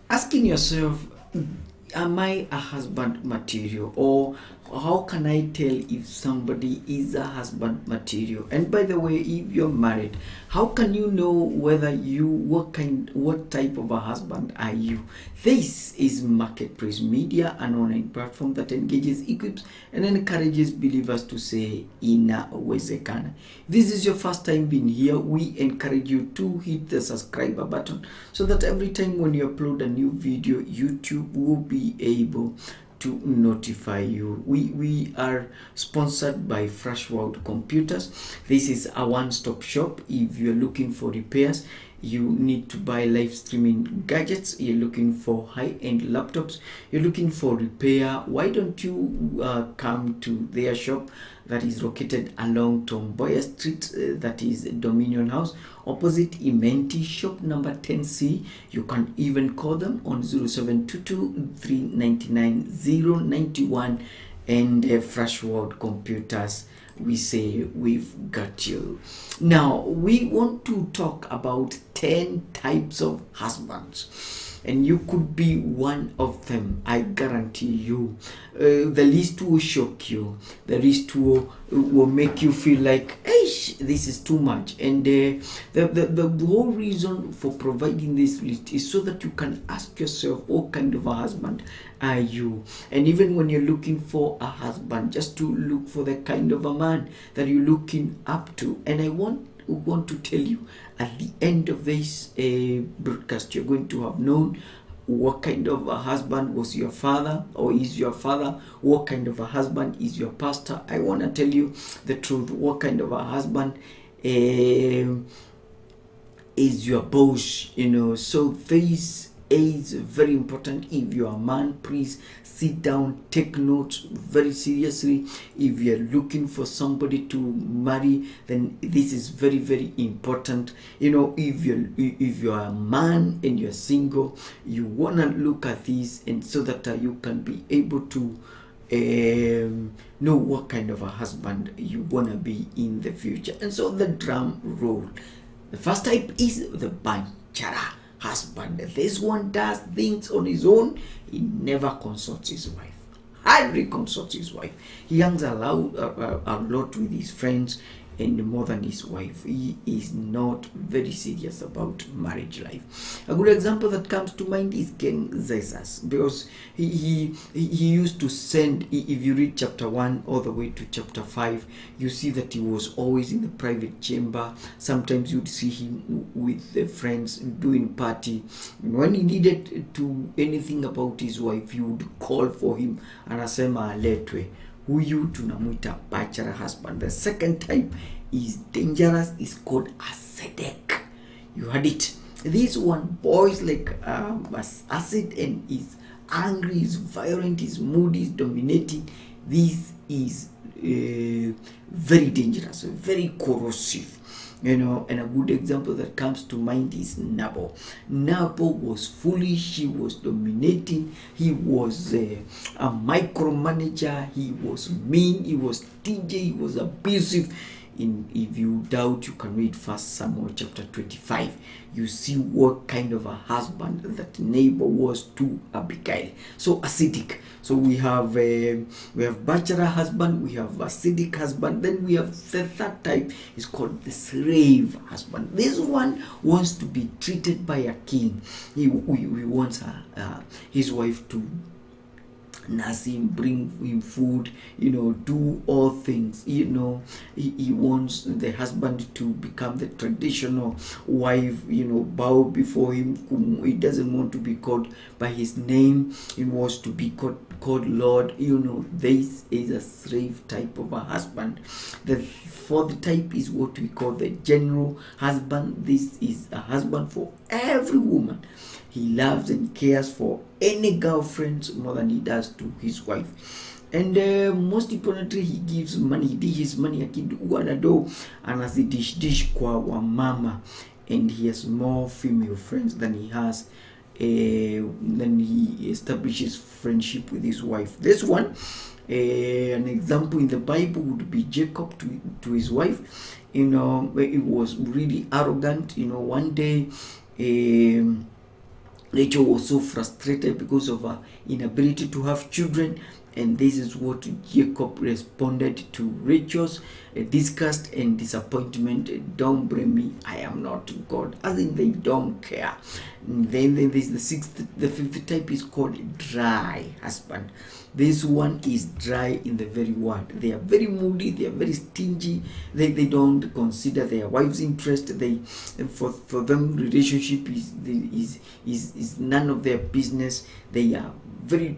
asking yourself, am I a husband material, or how can I tell if somebody is a husband material? And by the way, if you're married, how can you know whether what type of a husband are you? This is Marketplace Media, an online platform that engages, equips, and encourages believers to say inawezekana. This is your first time being here. We encourage you to hit the subscribe button so that every time when you upload a new video, YouTube will be able to notify you. We are sponsored by Fresh World Computers. This is a one-stop shop. If you're looking for repairs, you need to buy live streaming gadgets, you're looking for high-end laptops, you're looking for repair, why don't you come to their shop that is located along Tom Boyer Street, that is Dominion House, opposite Imenti, shop number 10C. You can even call them on 0722 399 091, and Fresh World Computers, we say we've got you. Now we want to talk about 10 types of husbands, and you could be one of them. I guarantee you. The list will shock you. The list will make you feel like, hey, this is too much. And the whole reason for providing this list is so that you can ask yourself, what kind of a husband are you? And even when you're looking for a husband, just to look for the kind of a man that you're looking up to. And I want to tell you, at the end of this broadcast, you're going to have known what kind of a husband was your father or is your father, what kind of a husband is your pastor. I want to tell you the truth, what kind of a husband is your boss, so this is very important. If you're a man, please sit down, take notes very seriously. If you're looking for somebody to marry, then this is very, very important. If you're a man and you're single, you want to look at this, and so that you can be able to know what kind of a husband you want to be in the future. And so the drum roll. The first type is the Banchara husband. This one does things on his own. He never consults his wife. Hardly consults his wife. He hangs a lot with his friends, and more than his wife. He is not very serious about marriage life. A good example that comes to mind is King Xerxes, because he used to send, if you read chapter 1 all the way to chapter 5, you see that he was always in the private chamber. Sometimes you'd see him with the friends doing party. When he needed to anything about his wife, he would call for him, anasema aletwe. Huyu tunamuita bachelor husband. The second type is dangerous, is called acidic. You heard it. This one boils like acid and is angry, is violent, is moody, is dominating. This is very dangerous, very corrosive. And a good example that comes to mind is Nabal. Nabal was foolish, he was dominating, he was a micromanager, he was mean, he was stingy, he was abusive. If you doubt, you can read 1 Samuel chapter 25. You see what kind of a husband that Nabal was to Abigail. So acidic. So we have bachelor husband, we have acidic husband, then we have the third type is called the slave husband. This one wants to be treated by a king. He wants his wife to nurse him, bring him food, do all things. He wants the husband to become the traditional wife, bow before him. He doesn't want to be called by his name. He wants to be called Lord. This is a slave type of a husband. The fourth type is what we call the general husband. This is a husband for every woman. He loves and cares for any girlfriend more than he does to his wife. And most importantly, he gives money. His money akiduanado anazidish kwa wa mama, and he has more female friends than he has then he establishes friendship with his wife. This one, an example in the Bible would be Jacob to his wife. Where he was really arrogant. One day Rachel was so frustrated because of her inability to have children, and this is what Jacob responded to Rachel's disgust and disappointment. Don't blame me, I am not God. As in, they don't care. Then there's the fifth type is called dry husband. This one is dry in the very word. They are very moody, they are very stingy, they don't consider their wife's interest. For them relationship is none of their business. They are very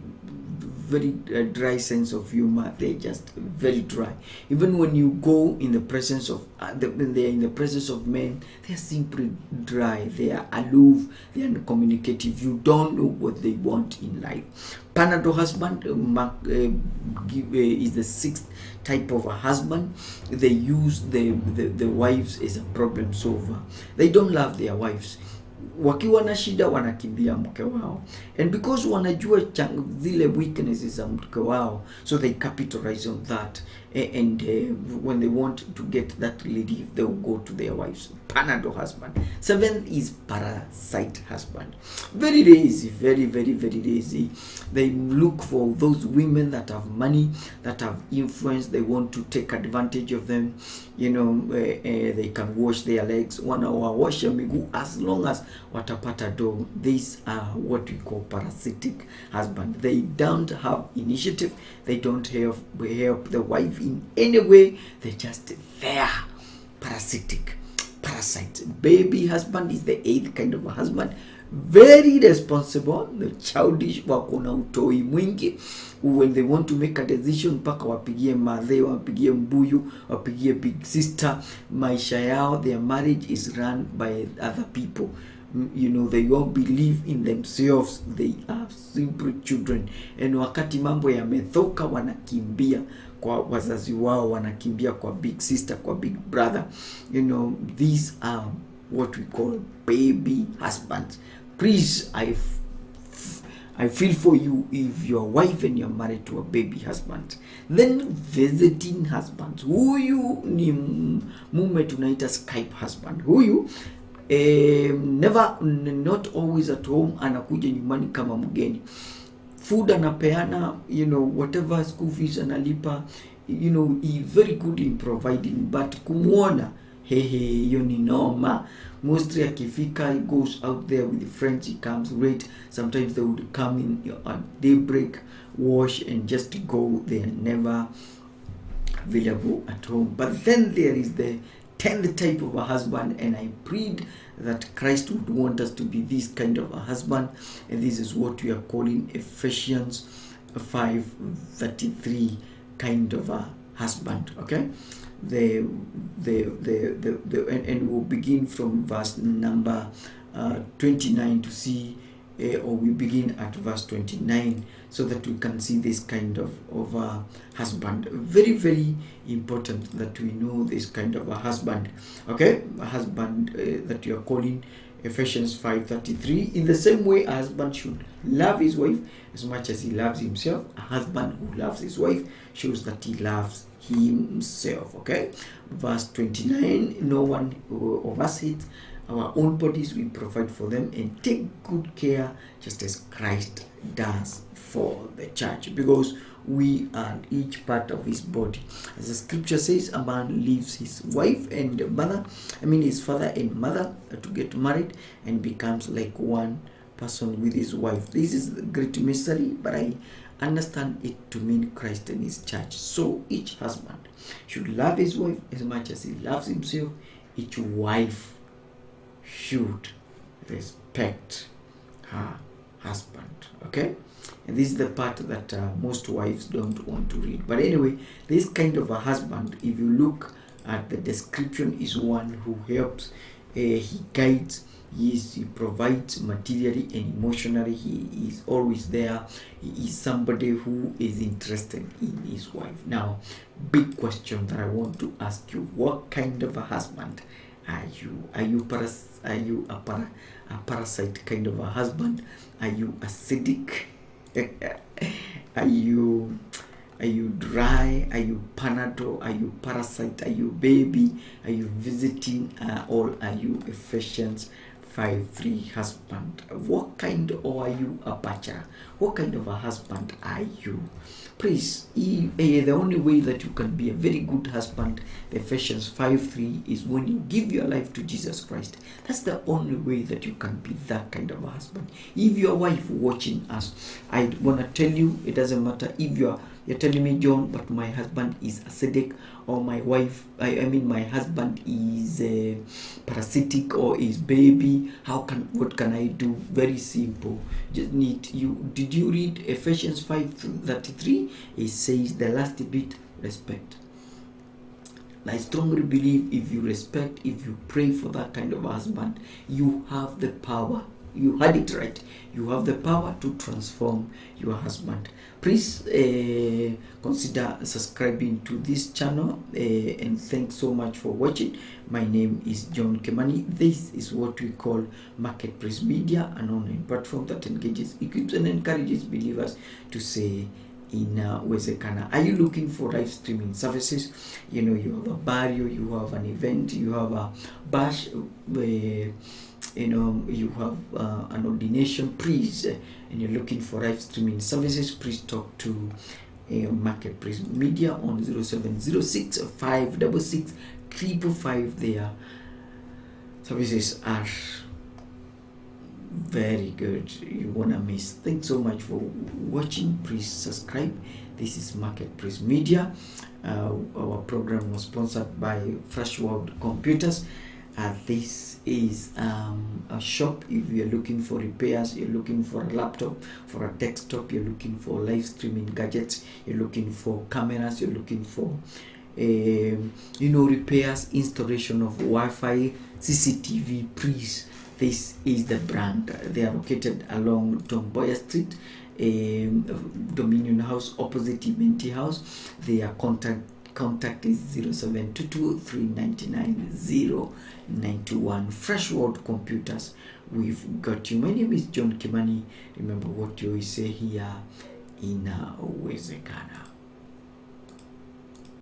dry sense of humor. They're just very dry. Even when you go in the presence of when they are in the presence of men, they're simply dry. They are aloof, they are uncommunicative. You don't know what they want in life. Panado husband is the sixth type of a husband. They use the wives as a problem solver. They don't love their wives. Wakiwa na shida wanakimbia mke wao, and because wanajua zile weaknesses za mke wao, so they capitalize on that, and when they want to get that lady, they will go to their wives. Panado husband. Seventh is parasite husband. Very lazy, very lazy. They look for those women that have money, that have influence. They want to take advantage of them. They can wash their legs, wash miguu, as long as watapata do. These are what we call parasitic husband. They don't have initiative. They don't help the wife in any way. They're just there. Parasitic. Parasite. Baby husband is the eighth kind of a husband. Very responsible, the childish, wako na utoi mwingi. When they want to make a decision, mpaka wapigie madhe, wapigie mbuyu, wapigie big sister. Maisha yao, their marriage is run by other people. They won't believe in themselves. They are simple children, and wakati mambo yamethoka wanakimbia kwa wazazi wao, wanakimbia kwa big sister, kwa big brother. These are what we call baby husbands. Please, I feel for you if you're a wife and you're married to a baby husband. Then visiting husbands. Huyu ni mume tunaita Skype husband. Huyu not always at home, anakuja nyumbani kama mgeni. Food anapeana, whatever school fees analipa, he's very good in providing, but kumuona, hiyo ni noma. Mostly akifika, he goes out there with the friends, he comes late. Sometimes they would come in at daybreak, wash, and just go. They are never available at home. But then there is the 10th type of a husband, and I prayed that Christ would want us to be this kind of a husband, and this is what we are calling Ephesians 5:33 kind of a husband. Okay, and we'll begin from verse number 29 to see, or we begin at verse 29 so that we can see this kind of a husband. Very important that we know this kind of a husband. Okay, a husband that you are calling Ephesians 5:33. In the same way, a husband should love his wife as much as he loves himself. A husband who loves his wife shows that he loves himself. Okay, verse 29. No one of us hates our own bodies, we provide for them and take good care, just as Christ does for the church, because we are each part of his body. As the scripture says, a man leaves his wife and his father and mother to get married and becomes like one person with his wife. This is the great mystery, but I understand it to mean Christ and his church. So each husband should love his wife as much as he loves himself. Each wife should respect her husband. Okay, and this is the part that most wives don't want to read. But anyway, this kind of a husband, if you look at the description, is one who helps, he guides, he provides materially and emotionally. He is always there. He is somebody who is interested in his wife. Now, big question that I want to ask you: what kind of a husband are you? Are you a parasite kind of a husband? Are you acidic? Are you dry? Are you panado? Are you parasite? Are you baby? Are you visiting? Or are you Ephesians 53 husband. What kind, or are you a bachelor? What kind of a husband are you? Please, the only way that you can be a very good husband, Ephesians 5:3, is when you give your life to Jesus Christ. That's the only way that you can be that kind of a husband. If your wife watching us, I want to tell you, it doesn't matter if you're telling me, John, but my husband is acidic, or my wife, my husband is parasitic, or is baby. What can I do? Very simple. Just need you. Did you read Ephesians 5:33? It says the last bit, respect. I strongly believe if you respect, if you pray for that kind of husband, you have the power. You had it right. You have the power to transform your husband. Please consider subscribing to this channel, and thanks so much for watching. My name is John Kimani. This is what we call Marketplace Media, an online platform that engages, equips, and encourages believers to say in Wezekana. Are you looking for live streaming services? You have a barrio, you have an event, you have a bash, you have an ordination, please, and you're looking for live streaming services, please talk to Marketplace Media on 0706 566 555. Their services are very good. You wanna miss. Thanks so much for watching. Please subscribe. This is Marketplace Media. Our program was sponsored by Fresh World Computers. This is a shop. If you're looking for repairs, you're looking for a laptop, for a desktop, you're looking for live streaming gadgets, you're looking for cameras, you're looking for repairs, installation of Wi-Fi, CCTV, please, this is the brand. They are located along Tomboya Street, Dominion House, opposite Imenti House. Their contact is 0722 399 091. Fresh World Computers, we've got you. My name is John Kimani. Remember what you always say here in Wezekana.